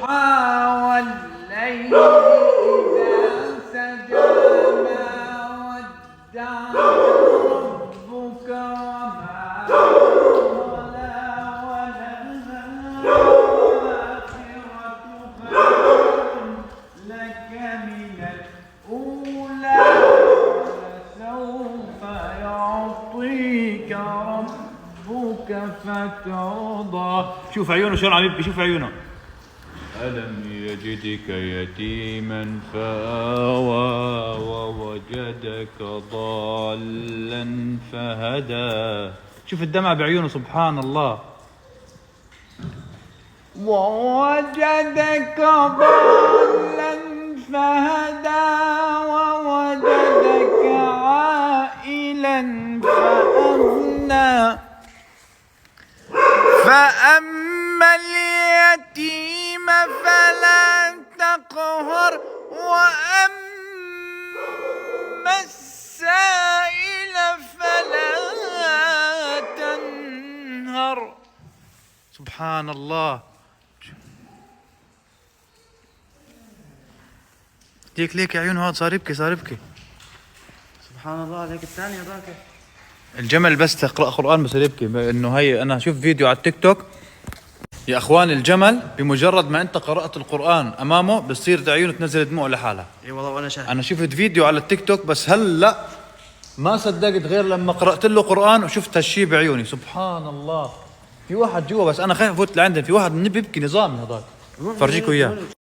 والليل إذا سجى ما ودعك ربك وما قلى وللآخرة خير لك من الأولى ولسوف يعطيك ربك فترضى. شوف عيونه شلون عم يبكي، شوف عيونه. ألم يجدك يتيما فآوى ووجدك ضالا فهدى. شوف الدمع بعيونه سبحان الله. ووجدك ضالا فهدى ووجدك عائلا فأغنى. فأما اليتيم فلا تقهر وأما السائل فلا تنهر. سبحان الله. ليك عيونه هذا صار يبكي سبحان الله. عليك الثاني هذاك الجمل بس تقرأ قرآن بس يبكي. انه هي انا اشوف فيديو على التيك توك يا اخوان، الجمل بمجرد ما انت قرأت القرآن امامه بتصير عيونه تنزل دموع لحالها. اي والله وانا شاهد. انا شفت فيديو على التيك توك بس هلا ما صدقت غير لما قرأت له قرآن وشفت هالشي بعيوني. سبحان الله. في واحد جوا بس انا خايف افوت لعندهم، في واحد بيبكي نظامي هذاك. فرجيكوا اياه.